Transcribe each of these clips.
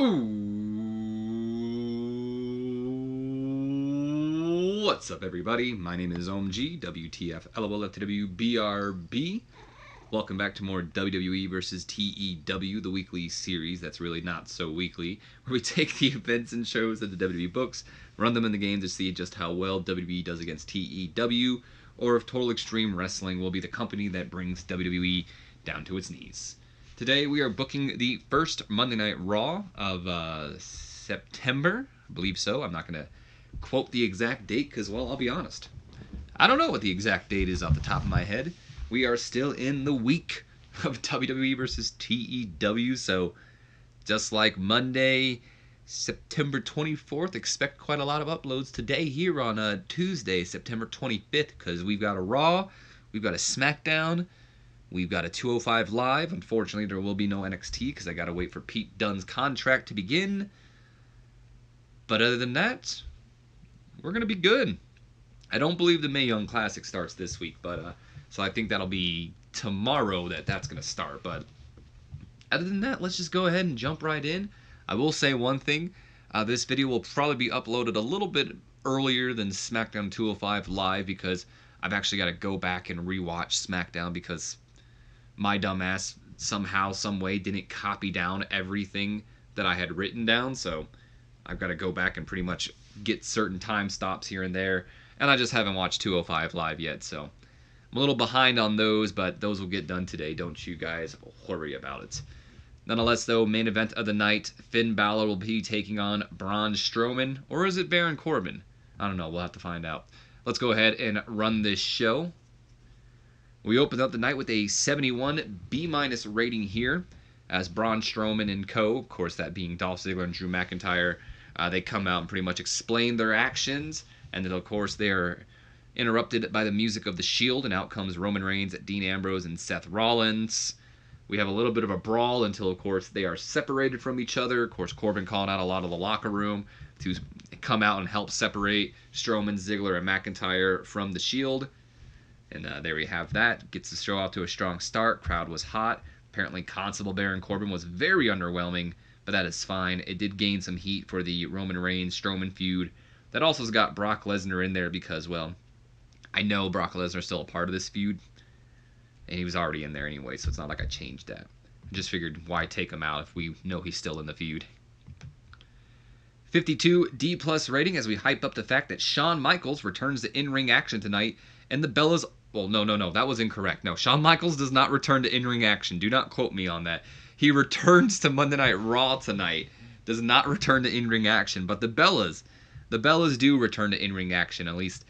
Ooh, what's up, everybody? My name is OMG, WTF, LOL, FTW, BRB. Welcome back to more WWE versus TEW, the weekly series that's really not so weekly, where we take the events and shows that the WWE books, run them in the game to see just how well WWE does against TEW, or if Total Extreme Wrestling will be the company that brings WWE down to its knees. Today we are booking the first Monday Night Raw of September. I believe so. I'm not going to quote the exact date because, well, I'll be honest. I don't know what the exact date is off the top of my head. We are still in the week of WWE versus TEW, so just like Monday, September 24th, expect quite a lot of uploads today here on Tuesday, September 25th, because we've got a Raw, we've got a SmackDown, we've got a 205 Live. Unfortunately, there will be no NXT because I got to wait for Pete Dunne's contract to begin. But other than that, we're going to be good. I don't believe the Mae Young Classic starts this week, but so I think that'll be tomorrow that's going to start. But other than that, let's just go ahead and jump right in. I will say one thing. This video will probably be uploaded a little bit earlier than SmackDown 205 Live because I've actually got to go back and rewatch SmackDown because my dumbass somehow, some way didn't copy down everything that I had written down. So I've got to go back and pretty much get certain time stops here and there. And I just haven't watched 205 Live yet, so I'm a little behind on those, but those will get done today. Don't you guys worry about it. Nonetheless, though, main event of the night, Finn Balor will be taking on Braun Strowman, or is it Baron Corbin? I don't know. We'll have to find out. Let's go ahead and run this show. We opened up the night with a 71 B- rating here, as Braun Strowman and co., of course that being Dolph Ziggler and Drew McIntyre, they come out and pretty much explain their actions, and then of course they are interrupted by the music of the Shield, and out comes Roman Reigns, Dean Ambrose, and Seth Rollins. We have a little bit of a brawl until, of course, they are separated from each other. Of course, Corbin calling out a lot of the locker room to come out and help separate Strowman, Ziggler, and McIntyre from the Shield. And there we have that. Gets the show off to a strong start. Crowd was hot. Apparently, Constable Baron Corbin was very underwhelming, but that is fine. It did gain some heat for the Roman Reigns-Strowman feud. That also has got Brock Lesnar in there because, well, I know Brock Lesnar is still a part of this feud, and he was already in there anyway, so it's not like I changed that. I just figured, why take him out if we know he's still in the feud? 52 D+ rating as we hype up the fact that Shawn Michaels returns to in-ring action tonight, and the Bellas... Well, no, that was incorrect. No, Shawn Michaels does not return to in-ring action. Do not quote me on that. He returns to Monday Night Raw tonight. Does not return to in-ring action, but the Bellas do return to in-ring action, at least...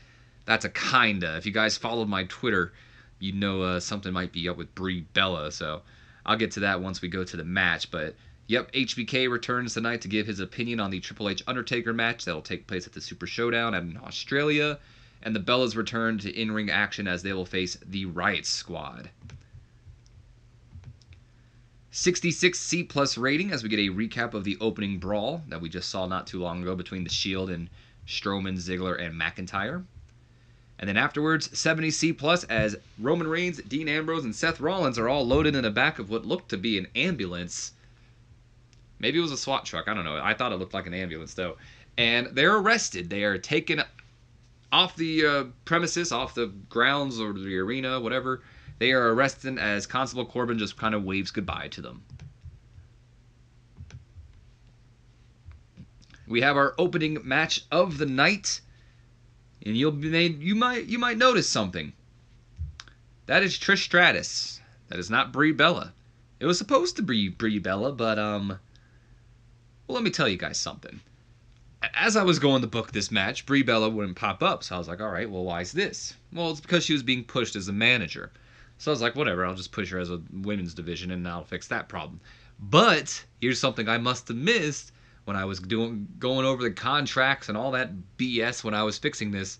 That's a kinda. If you guys followed my Twitter, you'd know something might be up with Brie Bella, so I'll get to that once we go to the match. But, yep, HBK returns tonight to give his opinion on the Triple H Undertaker match that'll take place at the Super Showdown in Australia. And the Bellas return to in-ring action as they will face the Riot Squad. 66 C+ rating as we get a recap of the opening brawl that we just saw not too long ago between the Shield and Strowman, Ziggler, and McIntyre. And then afterwards, 70 C+ as Roman Reigns, Dean Ambrose, and Seth Rollins are all loaded in the back of what looked to be an ambulance. Maybe it was a SWAT truck. I don't know. I thought it looked like an ambulance, though. And they're arrested. They are taken off the premises, off the grounds or the arena, whatever. They are arrested as Constable Corbin just kind of waves goodbye to them. We have our opening match of the night. And you might notice something. That is Trish Stratus. That is not Brie Bella. It was supposed to be Brie Bella, but well, let me tell you guys something. As I was going to book this match, Brie Bella wouldn't pop up, so I was like, all right, well, why is this? Well, it's because she was being pushed as a manager. So I was like, whatever, I'll just push her as a women's division, and I'll fix that problem. But here's something I must have missed. When I was going over the contracts and all that BS when I was fixing this,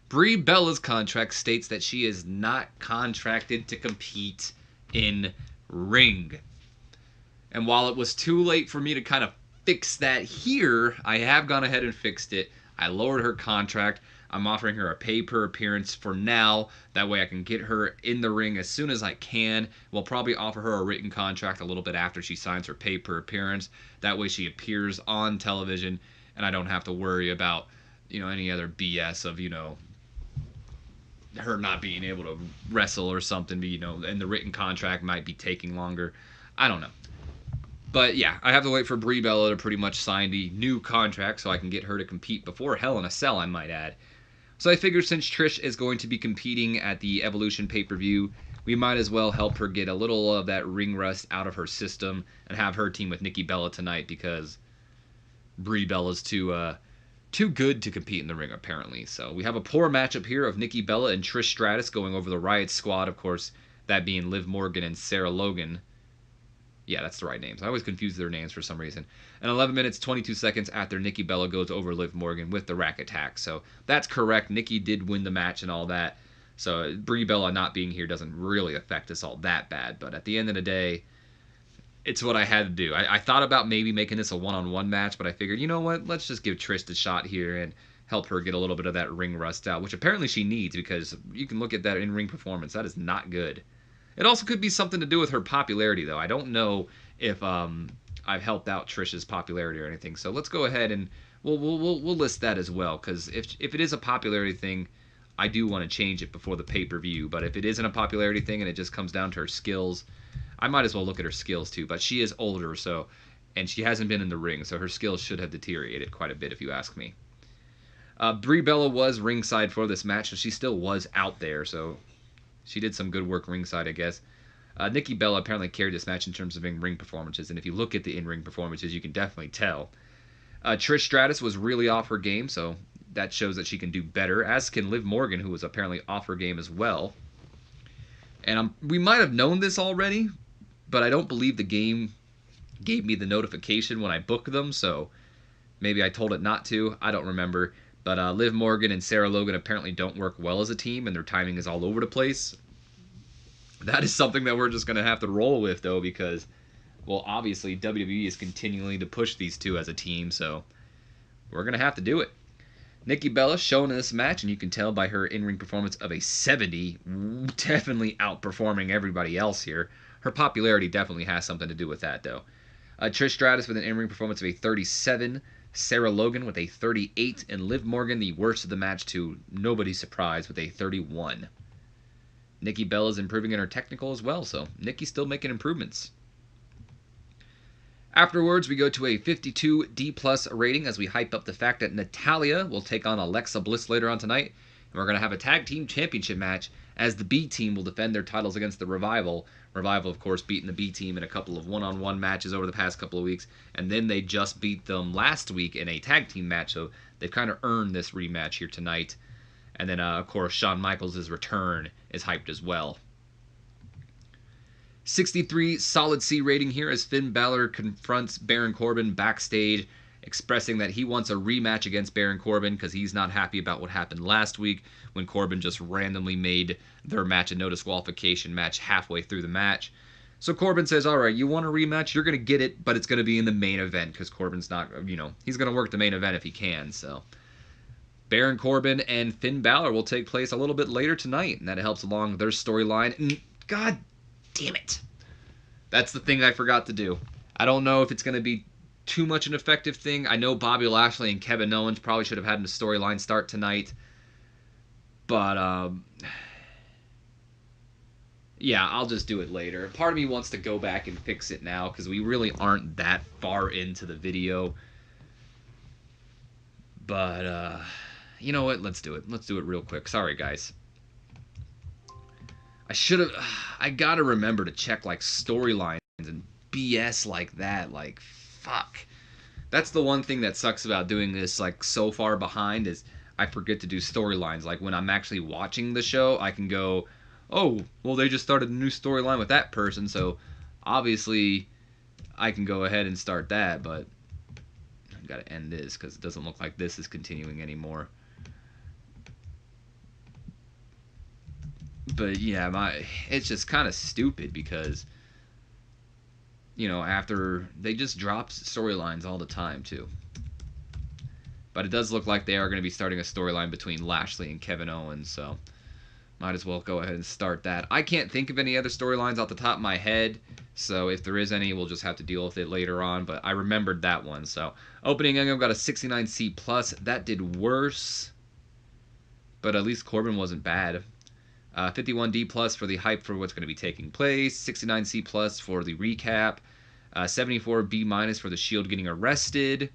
Brie Bella's contract states that she is not contracted to compete in ring. And while it was too late for me to kind of fix that here, I have gone ahead and fixed it. I lowered her contract. I'm offering her a pay-per-appearance for now. That way I can get her in the ring as soon as I can. We'll probably offer her a written contract a little bit after she signs her pay-per-appearance. That way she appears on television, and I don't have to worry about, any other BS of, her not being able to wrestle or something, and the written contract might be taking longer. I don't know. But yeah, I have to wait for Brie Bella to pretty much sign the new contract so I can get her to compete before Hell in a Cell, I might add. So I figured since Trish is going to be competing at the Evolution pay-per-view, we might as well help her get a little of that ring rust out of her system and have her team with Nikki Bella tonight, because Brie Bella's too good to compete in the ring, apparently. So we have a poor matchup here of Nikki Bella and Trish Stratus going over the Riot Squad, of course, that being Liv Morgan and Sarah Logan. Yeah, that's the right names. I always confuse their names for some reason. And 11 minutes, 22 seconds after Nikki Bella goes over Liv Morgan with the rack attack. So that's correct. Nikki did win the match and all that. So Brie Bella not being here doesn't really affect us all that bad. But at the end of the day, it's what I had to do. I thought about maybe making this a one-on-one match, but I figured, you know what? Let's just give Trish the shot here and help her get a little bit of that ring rust out, which apparently she needs, because you can look at that in-ring performance. That is not good. It also could be something to do with her popularity, though. I don't know if I've helped out Trish's popularity or anything. So let's go ahead and we'll list that as well, because if it is a popularity thing, I do want to change it before the pay-per-view. But if it isn't a popularity thing and it just comes down to her skills, I might as well look at her skills too. But she is older, and she hasn't been in the ring, so her skills should have deteriorated quite a bit, if you ask me. Brie Bella was ringside for this match, so she still was out there, so she did some good work ringside, I guess. Nikki Bella apparently carried this match in terms of in-ring performances, and if you look at the in-ring performances, you can definitely tell. Trish Stratus was really off her game, so that shows that she can do better, as can Liv Morgan, who was apparently off her game as well. And we might have known this already, but I don't believe the game gave me the notification when I booked them, so maybe I told it not to. I don't remember. But Liv Morgan and Sarah Logan apparently don't work well as a team, and their timing is all over the place. That is something that we're just going to have to roll with, though, because, well, obviously WWE is continuing to push these two as a team, so we're going to have to do it. Nikki Bella shown in this match, and you can tell by her in-ring performance of a 70, definitely outperforming everybody else here. Her popularity definitely has something to do with that, though. Trish Stratus with an in-ring performance of a 37, Sarah Logan with a 38, and Liv Morgan, the worst of the match, to nobody's surprise, with a 31. Nikki Bella's improving in her technical as well, so Nikki's still making improvements. Afterwards, we go to a 52 D+ rating as we hype up the fact that Natalya will take on Alexa Bliss later on tonight, and we're going to have a tag team championship match as the B team will defend their titles against the Revival. Revival, of course, beating the B team in a couple of one-on-one matches over the past couple of weeks, and then they just beat them last week in a tag team match, so they've kind of earned this rematch here tonight. And then, of course, Shawn Michaels' return is hyped as well. 63 solid C rating here as Finn Balor confronts Baron Corbin backstage, expressing that he wants a rematch against Baron Corbin because he's not happy about what happened last week when Corbin just randomly made their match a no disqualification match halfway through the match. So Corbin says, all right, you want a rematch? You're going to get it, but it's going to be in the main event because Corbin's not, he's going to work the main event if he can. So Baron Corbin and Finn Balor will take place a little bit later tonight, and that helps along their storyline. And God damn it. That's the thing I forgot to do. I don't know if it's going to be too much an effective thing. I know Bobby Lashley and Kevin Owens probably should have had a storyline start tonight. But, yeah, I'll just do it later. Part of me wants to go back and fix it now because we really aren't that far into the video. But, you know what? Let's do it. Let's do it real quick. Sorry, guys. I gotta remember to check, like, storylines and BS like that. Like, fuck. That's the one thing that sucks about doing this, like, so far behind is I forget to do storylines. Like, when I'm actually watching the show, I can go, oh, well, they just started a new storyline with that person, so obviously I can go ahead and start that, but I've got to end this because it doesn't look like this is continuing anymore. But yeah, it's just kind of stupid because, after they just drop storylines all the time too. But it does look like they are going to be starting a storyline between Lashley and Kevin Owens, so might as well go ahead and start that. I can't think of any other storylines off the top of my head, so if there is any, we'll just have to deal with it later on, but I remembered that one. So opening angle got a 69C+. That did worse, but at least Corbin wasn't bad. 51D+ for the hype for what's going to be taking place. 69C+ for the recap. 74B- for the Shield getting arrested.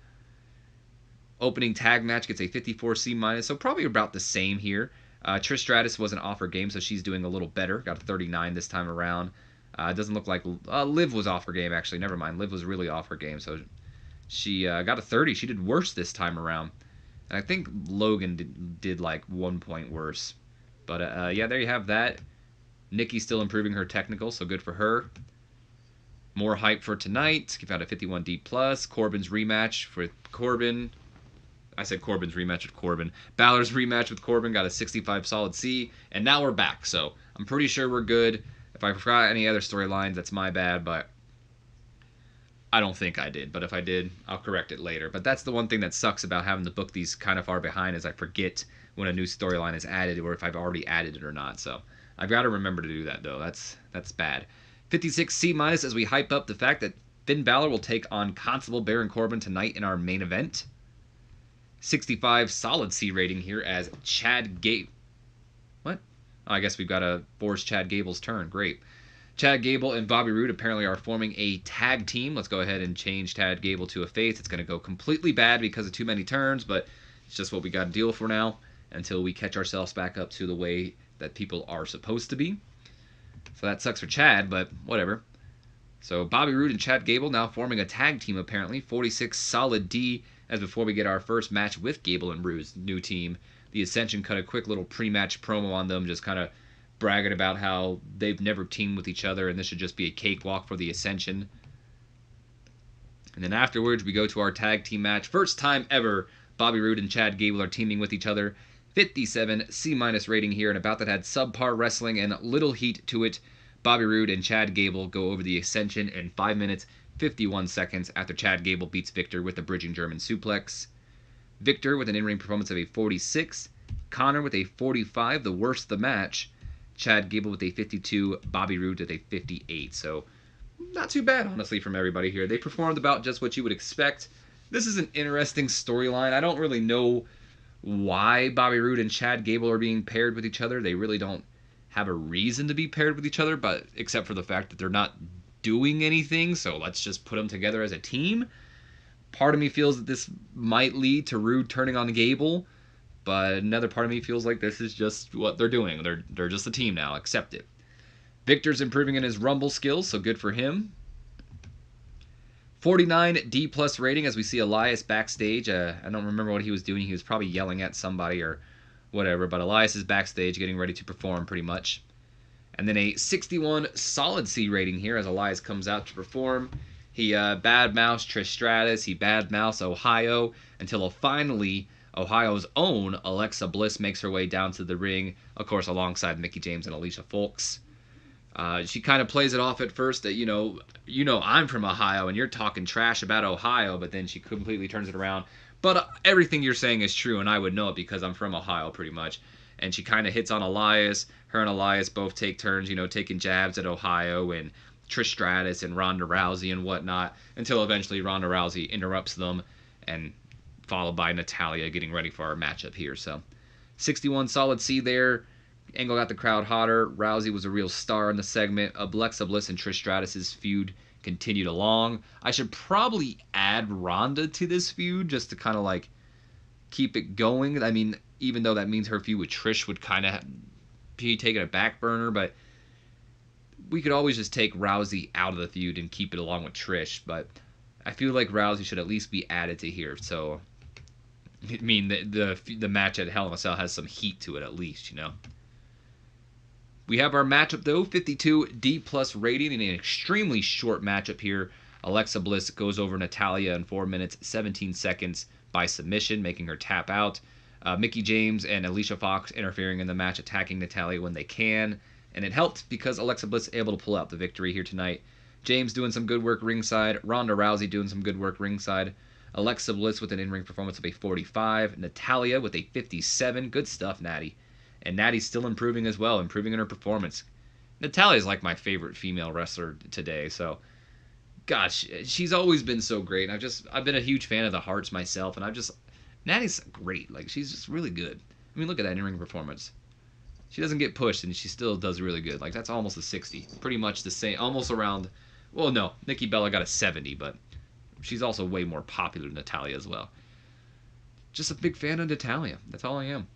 Opening tag match gets a 54C-, so probably about the same here. Trish Stratus wasn't off her game, so she's doing a little better. Got a 39 this time around. It doesn't look like Liv was off her game, actually. Never mind. Liv was really off her game, so she got a 30. She did worse this time around. And I think Logan did like 1 point worse. But yeah, there you have that. Nikki's still improving her technical, so good for her. More hype for tonight. Give out a 51D+. Corbin's rematch with Corbin. I said Corbin's rematch with Corbin. Balor's rematch with Corbin got a 65 solid C. And now we're back, so I'm pretty sure we're good. If I forgot any other storylines, that's my bad, but I don't think I did. But if I did, I'll correct it later. But that's the one thing that sucks about having to book these kind of far behind, is I forget when a new storyline is added or if I've already added it or not. So I've got to remember to do that, though. That's bad. 56C- as we hype up the fact that Finn Balor will take on Constable Baron Corbin tonight in our main event. 65 solid C rating here as Chad Gable. What? Oh, I guess we've got to force Chad Gable's turn. Great. Chad Gable and Bobby Roode apparently are forming a tag team. Let's go ahead and change Chad Gable to a face. It's going to go completely bad because of too many turns, but it's just what we got to deal with for now until we catch ourselves back up to the way that people are supposed to be. So that sucks for Chad, but whatever. So Bobby Roode and Chad Gable now forming a tag team apparently. 46 solid D. As before we get our first match with Gable and Roode's new team, the Ascension cut a quick little pre-match promo on them, just kind of bragging about how they've never teamed with each other and this should just be a cakewalk for the Ascension. And then afterwards we go to our tag team match. First time ever Bobby Roode and Chad Gable are teaming with each other. 57 C- rating here, and about that had subpar wrestling and little heat to it. Bobby Roode and Chad Gable go over the Ascension in 5 minutes 51 seconds after Chad Gable beats Victor with a bridging German suplex. Victor with an in-ring performance of a 46. Connor with a 45, the worst of the match. Chad Gable with a 52. Bobby Roode with a 58. So not too bad, honestly, from everybody here. They performed about just what you would expect. This is an interesting storyline. I don't really know why Bobby Roode and Chad Gable are being paired with each other. They really don't have a reason to be paired with each other, but except for the fact that they're not doing anything, so let's just put them together as a team. Part of me feels that this might lead to Roode turning on Gable, but another part of me feels like this is just what they're doing. They're just a team now. Accept it. Victor's improving in his Rumble skills, so good for him. 49 D+ rating as we see Elias backstage. I don't remember what he was doing. He was probably yelling at somebody or whatever, but Elias is backstage getting ready to perform pretty much. And then a 61 solid C rating here as Elias comes out to perform. He badmouths Trish Stratus. He badmouths Ohio until finally Ohio's own Alexa Bliss makes her way down to the ring, of course, alongside Mickie James and Alicia Fox. She kind of plays it off at first that, you know, I'm from Ohio and you're talking trash about Ohio, but then she completely turns it around. But everything you're saying is true, and I would know it because I'm from Ohio pretty much. And she kind of hits on Elias. Her and Elias both take turns, taking jabs at Ohio and Trish Stratus and Ronda Rousey and whatnot, until eventually Ronda Rousey interrupts them, and followed by Natalya getting ready for our matchup here. So 61 solid C there. Angle got the crowd hotter. Rousey was a real star in the segment. Alexa Bliss and Trish Stratus' feud continued along. I should probably add Ronda to this feud just to kind of like keep it going. I mean, even though that means her feud with Trish would kind of be taking a back burner, but we could always just take Rousey out of the feud and keep it along with Trish. But I feel like Rousey should at least be added to here. So, I mean, the match at Hell in a Cell has some heat to it at least, We have our matchup, though, 52 D+ rating in an extremely short matchup here. Alexa Bliss goes over Natalya in 4 minutes, 17 seconds by submission, making her tap out. Mickie James and Alicia Fox interfering in the match, attacking Natalya when they can. And it helped because Alexa Bliss able to pull out the victory here tonight. James doing some good work ringside. Ronda Rousey doing some good work ringside. Alexa Bliss with an in-ring performance of a 45. Natalya with a 57. Good stuff, Natty. And Natty's still improving as well, improving in her performance. Natalya's like my favorite female wrestler today, so gosh, she's always been so great. I've been a huge fan of the Hearts myself, and Natty's great. Like, she's just really good. I mean, look at that in-ring performance. She doesn't get pushed, and she still does really good. Like, that's almost a 60. Pretty much the same, almost around, well, no, Nikki Bella got a 70, but she's also way more popular than Natalya as well. Just a big fan of Natalya. That's all I am.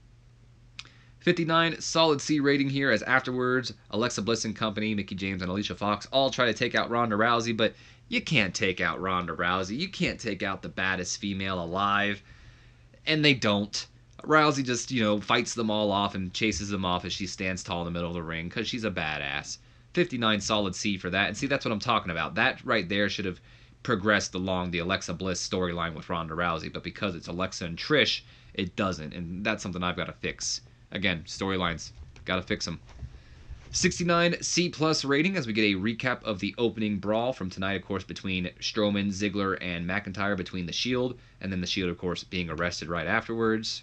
59, solid C rating here, as afterwards, Alexa Bliss and company, Mickie James and Alicia Fox all try to take out Ronda Rousey, but you can't take out Ronda Rousey. You can't take out the baddest female alive. And they don't. Rousey just, fights them all off and chases them off as she stands tall in the middle of the ring because she's a badass. 59 solid C for that. And see, that's what I'm talking about. That right there should have progressed along the Alexa Bliss storyline with Ronda Rousey, but because it's Alexa and Trish, it doesn't. And that's something I've got to fix. Again, storylines. Got to fix them. 69 C+ rating as we get a recap of the opening brawl from tonight, of course, between Strowman, Ziggler, and McIntyre between the Shield, and then the Shield, of course, being arrested right afterwards.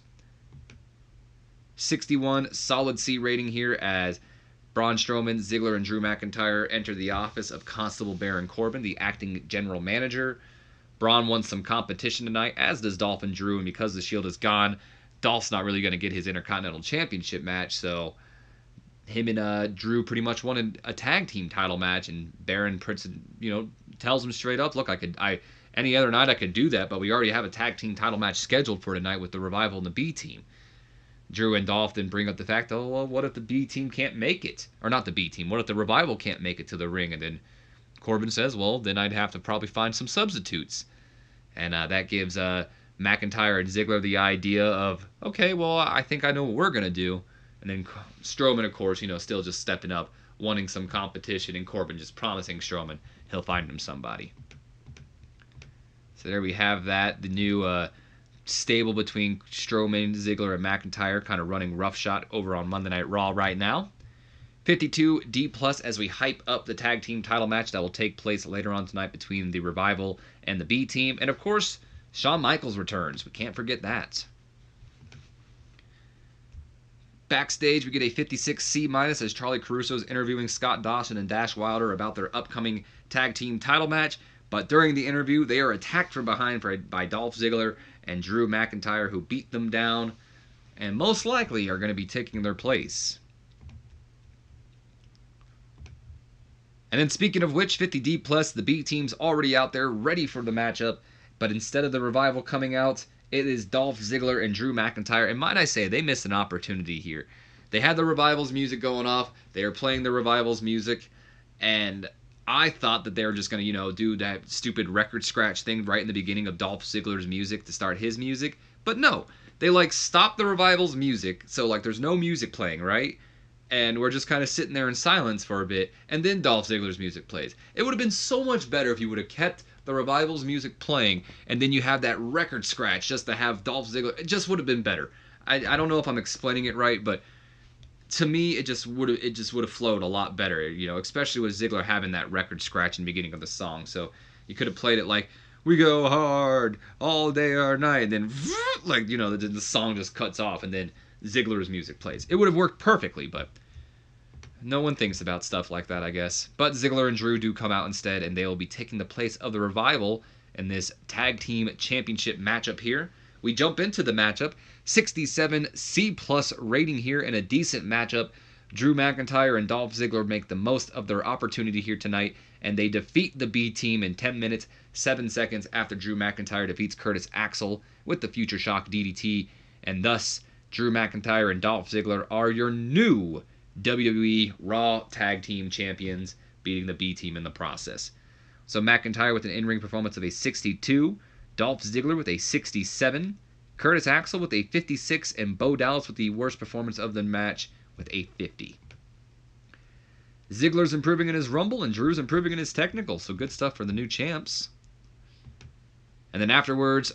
61 solid C rating here as Braun Strowman, Ziggler, and Drew McIntyre enter the office of Constable Baron Corbin, the acting general manager. Braun wants some competition tonight, as does Dolph and Drew, and because the Shield is gone, Dolph's not really going to get his Intercontinental Championship match, so him and Drew pretty much wanted a tag team title match, and Baron tells him straight up, look, any other night I could do that, but we already have a tag team title match scheduled for tonight with the Revival and the B team. Drew and Dolph then bring up the fact, oh, well, what if the B team can't make it? Or not the B team, what if the Revival can't make it to the ring? And then Corbin says, well, then I'd have to probably find some substitutes. And that gives McIntyre and Ziggler the idea of, okay, well, I think I know what we're going to do. And then Strowman, of course, still just stepping up, wanting some competition, and Corbin just promising Strowman he'll find him somebody. So there we have that, the new stable between Strowman, Ziggler, and McIntyre kind of running roughshod over on Monday Night Raw right now. 52 D+ as we hype up the tag team title match that will take place later on tonight between the Revival and the B team. And of course, Shawn Michaels returns. We can't forget that. Backstage, we get a 56 C- as Charlie Caruso is interviewing Scott Dawson and Dash Wilder about their upcoming tag team title match. But during the interview, they are attacked from behind by Dolph Ziggler and Drew McIntyre, who beat them down and most likely are going to be taking their place. And then speaking of which, 50 D+, the B team's already out there ready for the matchup. But instead of the Revival coming out, it is Dolph Ziggler and Drew McIntyre. And might I say, they missed an opportunity here. They had the Revival's music going off. They were playing the Revival's music. And I thought that they were just going to, do that stupid record scratch thing right in the beginning of Dolph Ziggler's music to start his music. But no, they stopped the Revival's music. So there's no music playing, right? And we're just kind of sitting there in silence for a bit. And then Dolph Ziggler's music plays. It would have been so much better if you would have kept the Revival's music playing, and then you have that record scratch just to have Dolph Ziggler. It just would have been better. I don't know if I'm explaining it right, but to me, it just would have flowed a lot better. Especially with Ziggler having that record scratch in the beginning of the song. So you could have played it like, we go hard all day or night, and then the song just cuts off, and then Ziggler's music plays. It would have worked perfectly, but no one thinks about stuff like that, I guess. But Ziggler and Drew do come out instead, and they will be taking the place of the Revival in this Tag Team Championship matchup here. We jump into the matchup. 67 C+ rating here in a decent matchup. Drew McIntyre and Dolph Ziggler make the most of their opportunity here tonight, and they defeat the B team in 10 minutes, 7 seconds after Drew McIntyre defeats Curtis Axel with the Future Shock DDT, and thus Drew McIntyre and Dolph Ziggler are your new WWE Raw Tag Team Champions, beating the B team in the process. So McIntyre with an in-ring performance of a 62, Dolph Ziggler with a 67, Curtis Axel with a 56, and Bo Dallas with the worst performance of the match with a 50. Ziggler's improving in his Rumble, and Drew's improving in his Technical, so good stuff for the new champs. And then afterwards,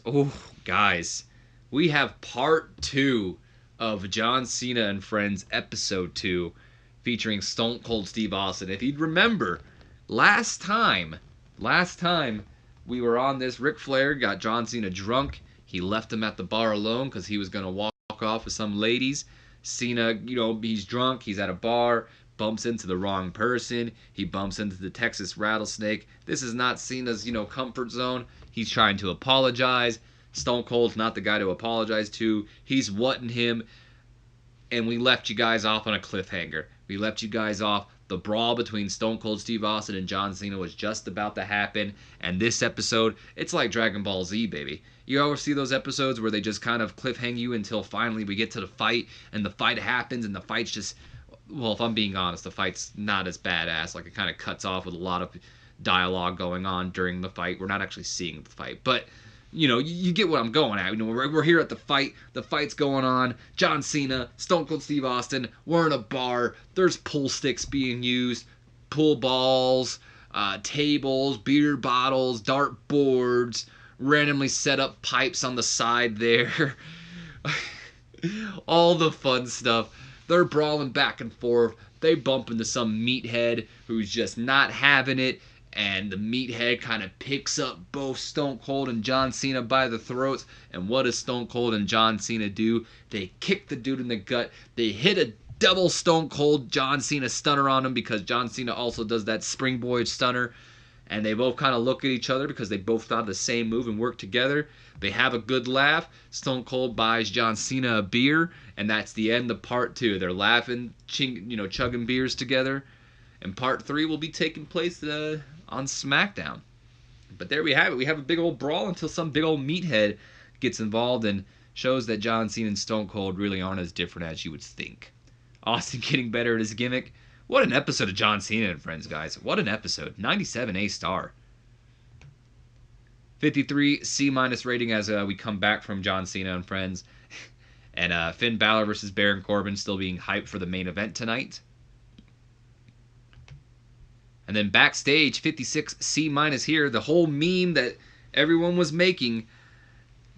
guys, we have part 2 of John Cena and Friends Episode 2, featuring Stone Cold Steve Austin. If you'd remember, last time, we were on this. Ric Flair got John Cena drunk. He left him at the bar alone because he was going to walk off with some ladies. Cena, he's drunk. He's at a bar. Bumps into the wrong person. He bumps into the Texas Rattlesnake. This is not Cena's, comfort zone. He's trying to apologize. Stone Cold's not the guy to apologize to. He's whatting him. And we left you guys off on a cliffhanger. We left you guys off. The brawl between Stone Cold Steve Austin and John Cena was just about to happen. And this episode, it's like Dragon Ball Z, baby. You ever see those episodes where they just kind of cliffhang you until finally we get to the fight, and the fight happens, and the fight's just... Well, if I'm being honest, the fight's not as badass. Like, it kind of cuts off with a lot of dialogue going on during the fight. We're not actually seeing the fight. But, you get what I'm going at. We're here at the fight. The fight's going on. John Cena, Stone Cold Steve Austin. We're in a bar. There's pool sticks being used. Pool balls, tables, beer bottles, dart boards, randomly set up pipes on the side there. All the fun stuff. They're brawling back and forth. They bump into some meathead who's just not having it. And the meathead kind of picks up both Stone Cold and John Cena by the throats. And what does Stone Cold and John Cena do? They kick the dude in the gut. They hit a double Stone Cold John Cena stunner on him because John Cena also does that springboard stunner. And they both kind of look at each other because they both thought the same move and work together. They have a good laugh. Stone Cold buys John Cena a beer, and that's the end of part 2. They're laughing, chugging beers together. And part 3 will be taking place on SmackDown. But there we have it. We have a big old brawl until some big old meathead gets involved and shows that John Cena and Stone Cold really aren't as different as you would think. Austin getting better at his gimmick. What an episode of John Cena and Friends, guys. What an episode. 97 A-star. 53 C- rating as we come back from John Cena and Friends. And Finn Balor versus Baron Corbin still being hyped for the main event tonight. And then backstage, 56 C- here. The whole meme that everyone was making.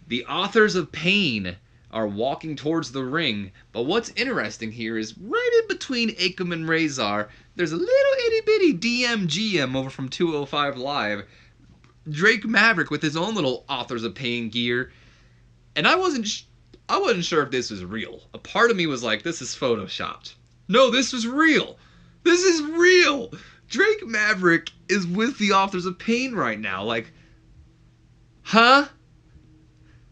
The authors of pain are walking towards the ring. But what's interesting here is right in between Akam and Razor, there's a little itty-bitty DMGM over from 205 Live. Drake Maverick with his own little Authors of Pain gear. And I wasn't sure if this was real. A part of me was like, this is photoshopped. No, this was real. This is real. Drake Maverick is with the Authors of Pain right now. Like, huh?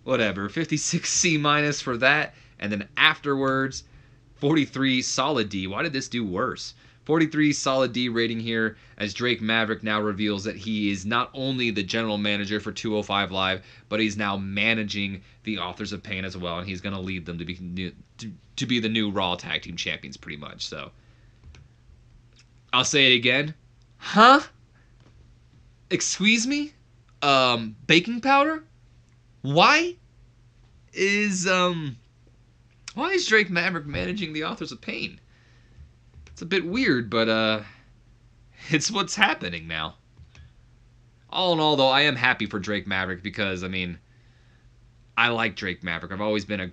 Whatever. 56 C- for that. And then afterwards, 43 solid D. Why did this do worse? 43 solid D rating here as Drake Maverick now reveals that he is not only the general manager for 205 Live, but he's now managing the Authors of Pain as well, and he's going to lead them to be the new Raw Tag Team Champions pretty much. So I'll say it again. Huh? Excuse me? Baking powder? Why is Drake Maverick managing the Authors of Pain? It's a bit weird, but it's what's happening now. All in all, though, I am happy for Drake Maverick because, I like Drake Maverick. I've always been a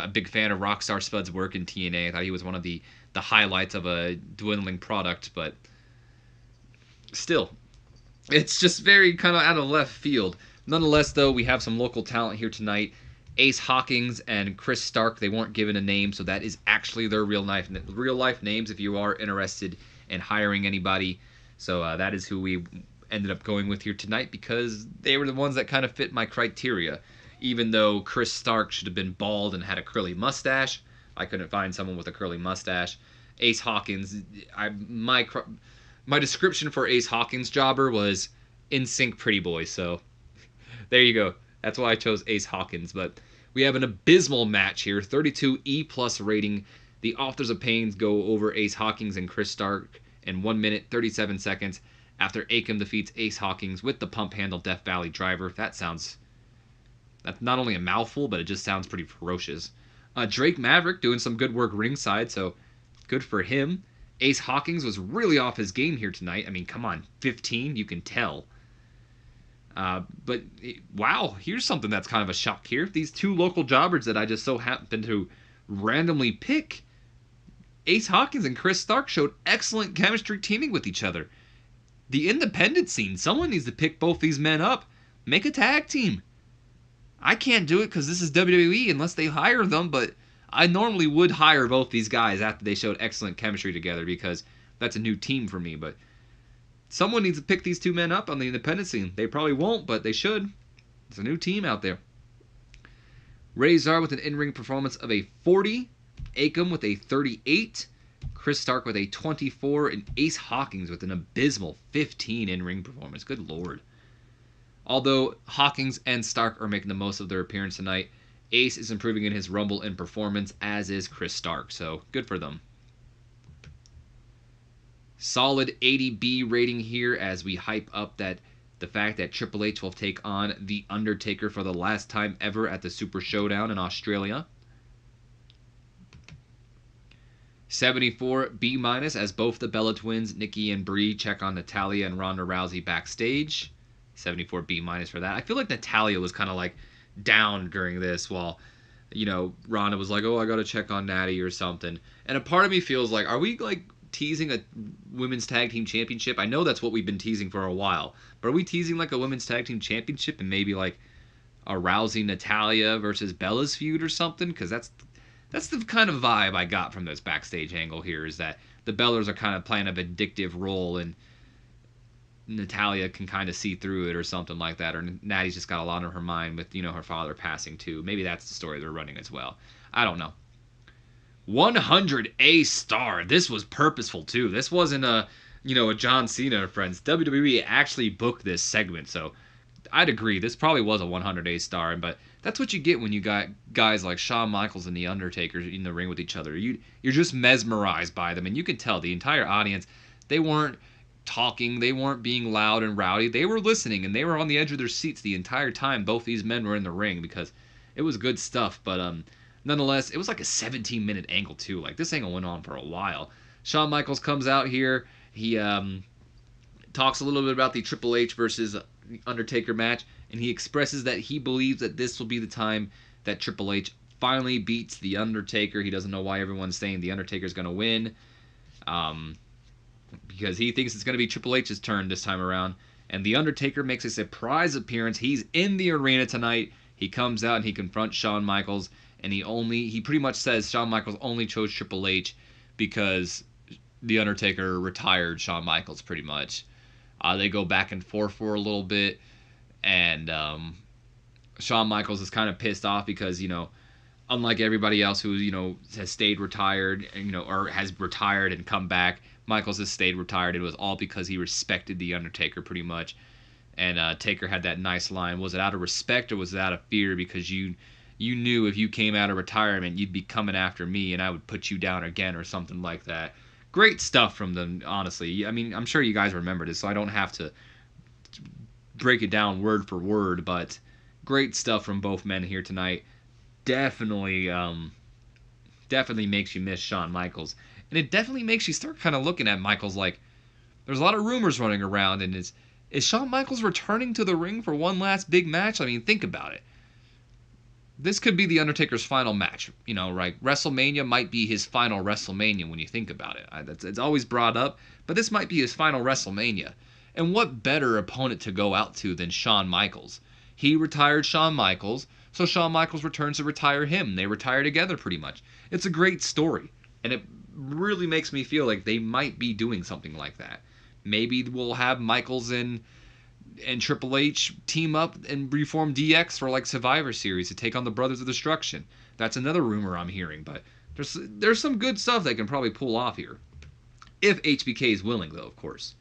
big fan of Rockstar Spud's work in TNA. I thought he was one of the highlights of a dwindling product, but still, it's just very kind of out of left field. Nonetheless, though, we have some local talent here tonight. Ace Hawkins and Chris Stark, they weren't given a name, so that is actually their real life names if you are interested in hiring anybody. So that is who we ended up going with here tonight because they were the ones that kind of fit my criteria. Even though Chris Stark should have been bald and had a curly mustache, I couldn't find someone with a curly mustache. Ace Hawkins, my description for Ace Hawkins jobber was in sync pretty boy, so there you go. That's why I chose Ace Hawkins. But we have an abysmal match here. 32 E+ rating. The Authors of Pain go over Ace Hawkins and Chris Stark in 1 minute, 37 seconds after Akam defeats Ace Hawkins with the pump handle Death Valley driver. That's not only a mouthful, but it just sounds pretty ferocious. Drake Maverick doing some good work ringside, so good for him. Ace Hawkins was really off his game here tonight. Come on, 15, you can tell. But wow, here's something that's kind of a shock here. These two local jobbers that I just so happen to randomly pick, Ace Hawkins and Chris Stark, showed excellent chemistry teaming with each other. the independent scene. Someone needs to pick both these men up. Make a tag team. I can't do it because this is WWE unless they hire them, but I normally would hire both these guys after they showed excellent chemistry together because that's a new team for me. But someone needs to pick these two men up on the independent scene. They probably won't, but they should. It's a new team out there. Razor with an in-ring performance of a 40. Akam with a 38. Chris Stark with a 24. And Ace Hawkins with an abysmal 15 in-ring performance. Good lord. Although Hawkins and Stark are making the most of their appearance tonight, Ace is improving in his Rumble and performance, as is Chris Stark, so good for them. Solid 80B rating here as we hype up the fact that Triple H will take on The Undertaker for the last time ever at the Super Showdown in Australia. 74 B- as both the Bella Twins, Nikki and Brie, check on Natalya and Ronda Rousey backstage. 74 B- for that. I feel like Natalya was kind of like down during this while, Ronda was like, oh, I got to check on Natty or something. And a part of me feels like, are we like teasing a women's tag team championship? I know that's what we've been teasing for a while, but are we teasing like a women's tag team championship and maybe like a Rousey Natalya versus Bella's feud or something? Because that's the kind of vibe I got from this backstage angle here, is that the Bellas are kind of playing a vindictive role and Natalya can kind of see through it or something like that, or Natty's just got a lot on her mind with her father passing too. Maybe that's the story they're running as well. I don't know. 100 A-star. This was purposeful too. This wasn't a John Cena or friends. WWE actually booked this segment, so I'd agree this probably was a 100 A-star. But that's what you get when you got guys like Shawn Michaels and The Undertaker in the ring with each other. You're just mesmerized by them, and you could tell the entire audience, they weren't talking, they weren't being loud and rowdy, they were listening, and they were on the edge of their seats the entire time both these men were in the ring, because it was good stuff. But nonetheless, it was like a 17-minute angle too. Like, this angle went on for a while. Shawn Michaels comes out here, he talks a little bit about the Triple H versus Undertaker match, and he expresses that he believes that this will be the time that Triple H finally beats The Undertaker. He doesn't know why everyone's saying The Undertaker's going to win. Because he thinks it's going to be Triple H's turn this time around. And The Undertaker makes a surprise appearance. He's in the arena tonight. He comes out and he confronts Shawn Michaels. And he pretty much says Shawn Michaels only chose Triple H because The Undertaker retired Shawn Michaels pretty much. They go back and forth for a little bit. And Shawn Michaels is kind of pissed off because, unlike everybody else who, has stayed retired, or has retired and come back, Michaels has stayed retired. It was all because he respected The Undertaker pretty much. And Taker had that nice line. Was it out of respect or was it out of fear? Because you knew if you came out of retirement, you'd be coming after me and I would put you down again or something like that. Great stuff from them, honestly. I mean, I'm sure you guys remember this, so I don't have to break it down word for word, but great stuff from both men here tonight. Definitely makes you miss Shawn Michaels. And it definitely makes you start kind of looking at Michaels like, there's a lot of rumors running around, and is Shawn Michaels returning to the ring for one last big match? I mean, think about it. This could be The Undertaker's final match. Right? WrestleMania might be his final WrestleMania when you think about it. It's always brought up, but this might be his final WrestleMania. And what better opponent to go out to than Shawn Michaels? He retired Shawn Michaels, so Shawn Michaels returns to retire him. They retire together pretty much. It's a great story, and it really makes me feel like they might be doing something like that. Maybe we'll have Michaels and Triple H team up and reform DX for like Survivor Series to take on the Brothers of Destruction. That's another rumor I'm hearing, but there's some good stuff they can probably pull off here. If HBK is willing, though, of course.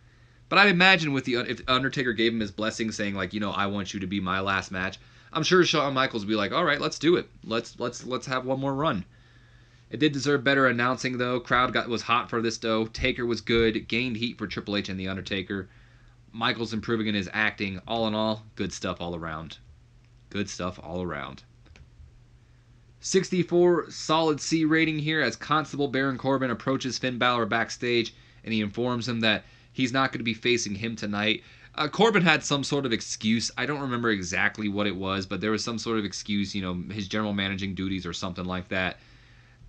But I'd imagine if Undertaker gave him his blessing saying like, I want you to be my last match, I'm sure Shawn Michaels would be like, all right, let's do it. Let's have one more run. It did deserve better announcing, though. Crowd was hot for this, though. Taker was good. Gained heat for Triple H and The Undertaker. Michaels improving in his acting. All in all, good stuff all around. Good stuff all around. 64 solid C rating here as Constable Baron Corbin approaches Finn Balor backstage, and he informs him that he's not going to be facing him tonight. Corbin had some sort of excuse. I don't remember exactly what it was, but there was some sort of excuse, his general managing duties or something like that,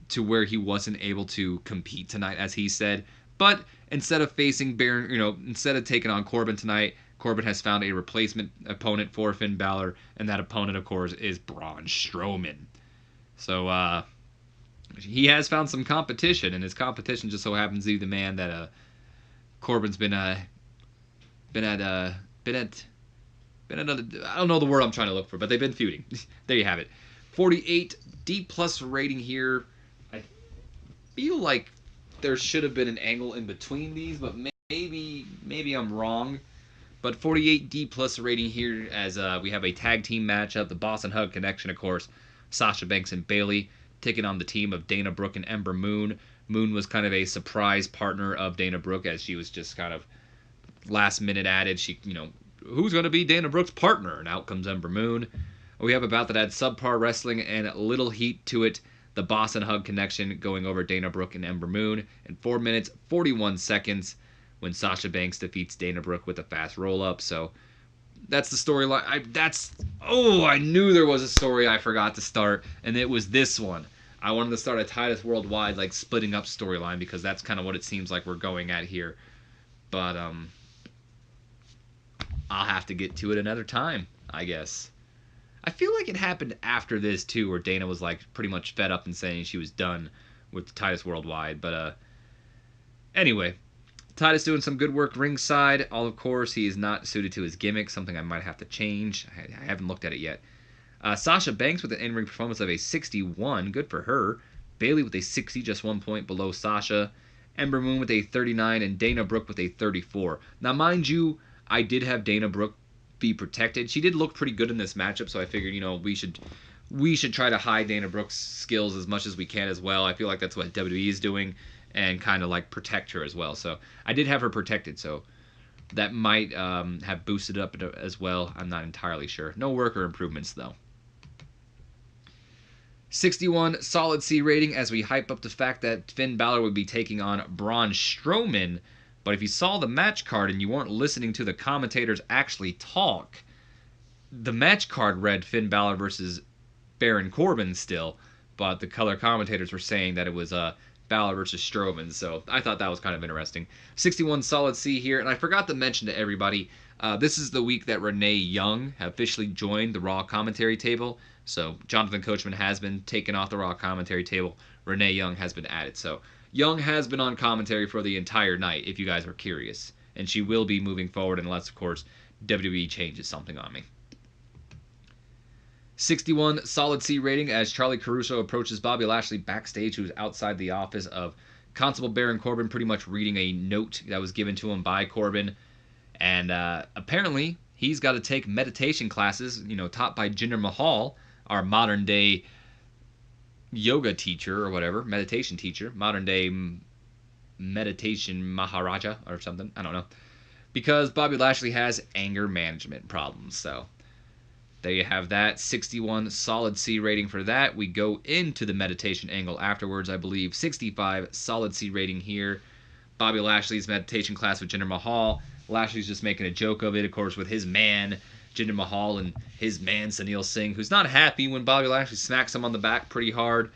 to where he wasn't able to compete tonight, as he said. But instead of facing Baron, instead of taking on Corbin tonight, Corbin has found a replacement opponent for Finn Balor, and that opponent, of course, is Braun Strowman. So he has found some competition, and his competition just so happens to be the man that Corbin's been at I don't know the word I'm trying to look for, but they've been feuding. There you have it. 48 D+ rating here. I feel like there should have been an angle in between these, but maybe I'm wrong. But 48 D+ rating here as we have a tag team matchup. The Boss and Hug Connection, of course. Sasha Banks and Bayley taking on the team of Dana Brooke and Ember Moon. Moon was kind of a surprise partner of Dana Brooke, as she was just kind of last minute added. She, who's going to be Dana Brooke's partner? And out comes Ember Moon. We have a bout that had subpar wrestling and little heat to it. The Boss and Hug Connection going over Dana Brooke and Ember Moon in 4 minutes 41 seconds when Sasha Banks defeats Dana Brooke with a fast roll-up. So that's the storyline. I knew there was a story I forgot to start, and it was this one. I wanted to start a Titus Worldwide, like, splitting up storyline, because that's kind of what it seems like we're going at here. But I'll have to get to it another time, I guess. I feel like it happened after this, too, where Dana was, like, pretty much fed up and saying she was done with Titus Worldwide. But anyway, Titus doing some good work ringside. Of course, he is not suited to his gimmick, something I might have to change. I haven't looked at it yet. Sasha Banks with an in-ring performance of a 61. Good for her. Bayley with a 60, just 1 point below Sasha. Ember Moon with a 39, and Dana Brooke with a 34. Now, mind you, I did have Dana Brooke be protected. She did look pretty good in this matchup, so I figured, we should try to hide Dana Brooke's skills as much as we can as well. I feel like that's what WWE is doing, and kind of like protect her as well. So I did have her protected, so that might have boosted up as well. I'm not entirely sure. No worker improvements, though. 61 solid C rating as we hype up the fact that Finn Balor would be taking on Braun Strowman. But if you saw the match card and you weren't listening to the commentators actually talk, the match card read Finn Balor versus Baron Corbin still, but the color commentators were saying that it was Balor versus Strowman, so I thought that was kind of interesting. 61 solid C here, and I forgot to mention to everybody, this is the week that Renee Young officially joined the Raw commentary table. So Jonathan Coachman has been taken off the Raw commentary table. Renee Young has been added. So Young has been on commentary for the entire night, if you guys are curious. And she will be moving forward unless, of course, WWE changes something on me. 61 solid C rating as Charlie Caruso approaches Bobby Lashley backstage, who's outside the office of Constable Baron Corbin, pretty much reading a note that was given to him by Corbin. And apparently, he's got to take meditation classes, taught by Jinder Mahal, our modern-day yoga teacher or whatever, meditation teacher, modern-day meditation Maharaja or something. I don't know. Because Bobby Lashley has anger management problems. So there you have that. 61 solid C rating for that. We go into the meditation angle afterwards, I believe. 65 solid C rating here. Bobby Lashley's meditation class with Jinder Mahal. Lashley's just making a joke of it, of course, with his man, Jinder Mahal, and his man, Sunil Singh, who's not happy when Bobby Lashley smacks him on the back pretty hard.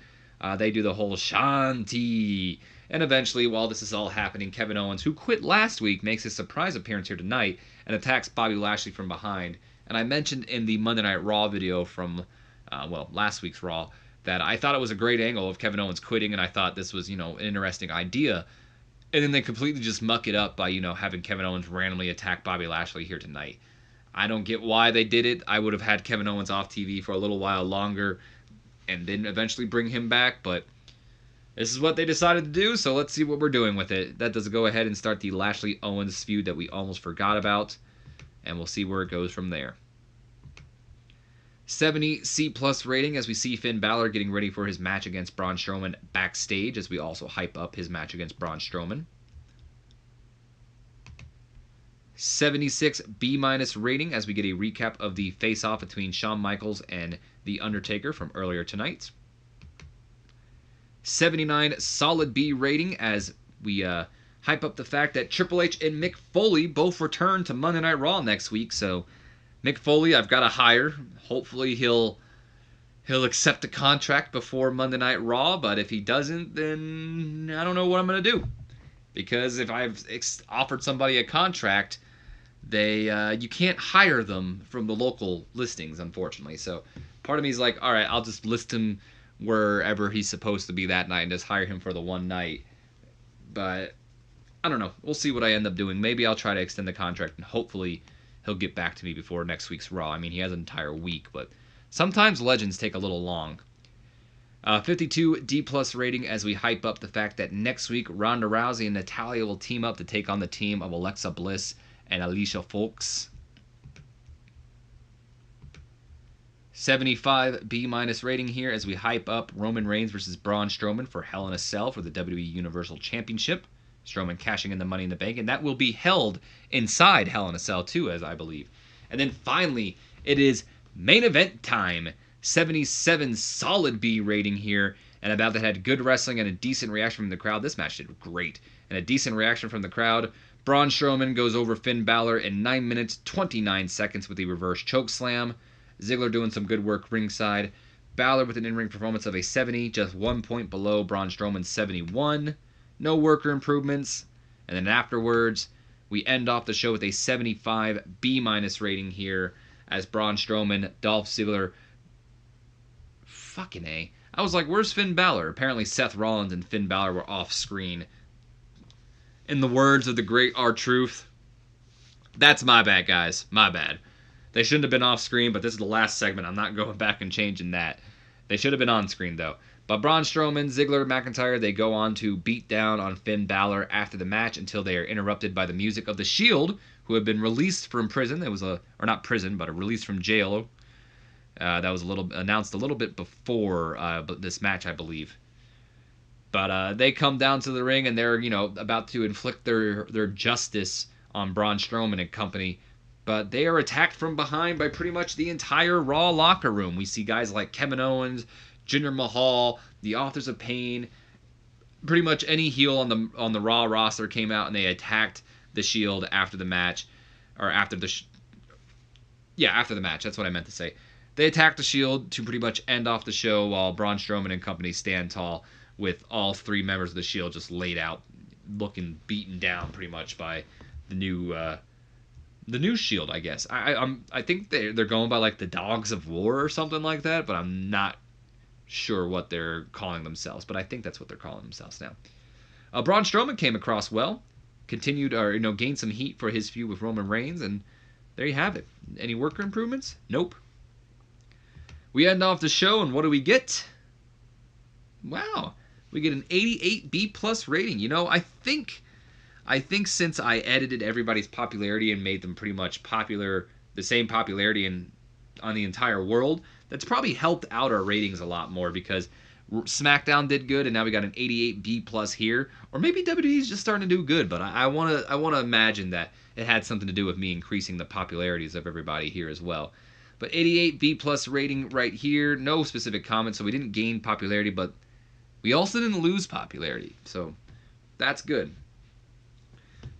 They do the whole Shanti. And eventually, while this is all happening, Kevin Owens, who quit last week, makes his surprise appearance here tonight and attacks Bobby Lashley from behind. And I mentioned in the Monday Night Raw video from, last week's Raw, that I thought it was a great angle of Kevin Owens quitting, and I thought this was, an interesting idea. And then they completely just muck it up by, having Kevin Owens randomly attack Bobby Lashley here tonight. I don't get why they did it. I would have had Kevin Owens off TV for a little while longer and then eventually bring him back, but this is what they decided to do, so let's see what we're doing with it. That does go ahead and start the Lashley-Owens feud that we almost forgot about, and we'll see where it goes from there. 70 C+ rating as we see Finn Balor getting ready for his match against Braun Strowman backstage, as we also hype up his match against Braun Strowman. 76 B- rating as we get a recap of the face-off between Shawn Michaels and The Undertaker from earlier tonight. 79 solid B rating as we hype up the fact that Triple H and Mick Foley both return to Monday Night Raw next week. So Mick Foley, I've got to hire. Hopefully he'll accept the contract before Monday Night Raw, but if he doesn't, then I don't know what I'm going to do. Because if I've offered somebody a contract, you can't hire them from the local listings, unfortunately. So part of me is like, all right, I'll just list him wherever he's supposed to be that night and just hire him for the one night. But I don't know. We'll see what I end up doing. Maybe I'll try to extend the contract, and hopefully he'll get back to me before next week's Raw. I mean, he has an entire week, but sometimes legends take a little long. 52 D+ rating as we hype up the fact that next week Ronda Rousey and Natalya will team up to take on the team of Alexa Bliss and Alicia Fox. 75 B- rating here as we hype up Roman Reigns versus Braun Strowman for Hell in a Cell for the WWE Universal Championship. Strowman cashing in the Money in the Bank, and that will be held inside Hell in a Cell too, as I believe. And then finally, it is main event time. 77 solid B rating here, and about that had good wrestling and a decent reaction from the crowd. This match did great, and a decent reaction from the crowd. Braun Strowman goes over Finn Balor in 9 minutes 29 seconds with a reverse chokeslam. Ziggler doing some good work ringside. Balor with an in-ring performance of a 70, just 1 point below Braun Strowman's 71. No worker improvements. And then afterwards, we end off the show with a 75 B- rating here as Braun Strowman, Dolph Ziggler. Fucking A. I was like, where's Finn Balor? Apparently Seth Rollins and Finn Balor were off screen. In the words of the great R-Truth, that's my bad, guys. My bad. They shouldn't have been off screen, but this is the last segment. I'm not going back and changing that. They should have been on screen, though. But Braun Strowman, Ziggler, McIntyre, they go on to beat down on Finn Balor after the match until they are interrupted by the music of The Shield, who have been released from prison. It was or not prison, but a release from jail. That was announced a little bit before this match, I believe. But they come down to the ring and they're, about to inflict their justice on Braun Strowman and company. But they are attacked from behind by pretty much the entire Raw locker room. We see guys like Kevin Owens, Jinder Mahal, the Authors of Pain. Pretty much any heel on the Raw roster came out and they attacked the Shield after the match, or after the after the match. That's what I meant to say. They attacked the Shield to pretty much end off the show while Braun Strowman and company stand tall with all three members of the Shield just laid out, looking beaten down pretty much by the new Shield, I guess. I think they're going by like the Dogs of War or something like that, but I'm not sure what they're calling themselves. But I think that's what they're calling themselves now. Braun Strowman came across well, continued gained some heat for his feud with Roman Reigns, and there you have it. Any worker improvements? Nope. We end off the show, and what do we get? Wow, we get an 88 B+ rating. I think since I edited everybody's popularity and made them pretty much popular, the same popularity on the entire world, that's probably helped out our ratings a lot more because SmackDown did good, and now we got an 88 B+ here. Or maybe WWE's just starting to do good, but I want to imagine that it had something to do with me increasing the popularities of everybody here as well. But 88 B+ rating right here. No specific comments, so we didn't gain popularity, but we also didn't lose popularity. So that's good.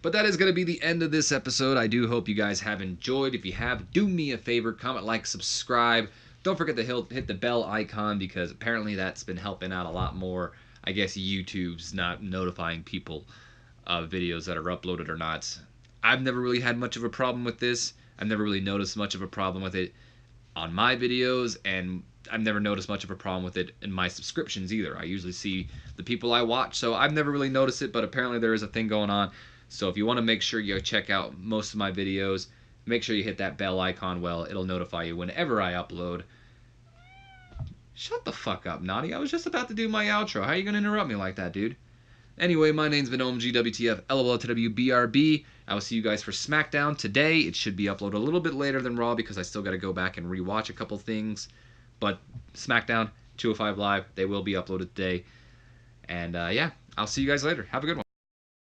But that is going to be the end of this episode. I do hope you guys have enjoyed. If you have, do me a favor, comment, like, subscribe. Don't forget to hit the bell icon because apparently that's been helping out a lot more. I guess YouTube's not notifying people of videos that are uploaded or not. I've never really had much of a problem with this. I've never really noticed much of a problem with it on my videos, and I've never noticed much of a problem with it in my subscriptions either. I usually see the people I watch, so I've never really noticed it, but apparently there is a thing going on. So if you want to make sure you check out most of my videos, make sure you hit that bell icon. Well, it'll notify you whenever I upload. Shut the fuck up, Naughty. I was just about to do my outro. How are you going to interrupt me like that, dude? Anyway, my name's been OMG WTF LOL BRB. I will see you guys for SmackDown today. It should be uploaded a little bit later than Raw because I still got to go back and rewatch a couple things. But SmackDown, 205 Live, they will be uploaded today. And yeah, I'll see you guys later. Have a good one.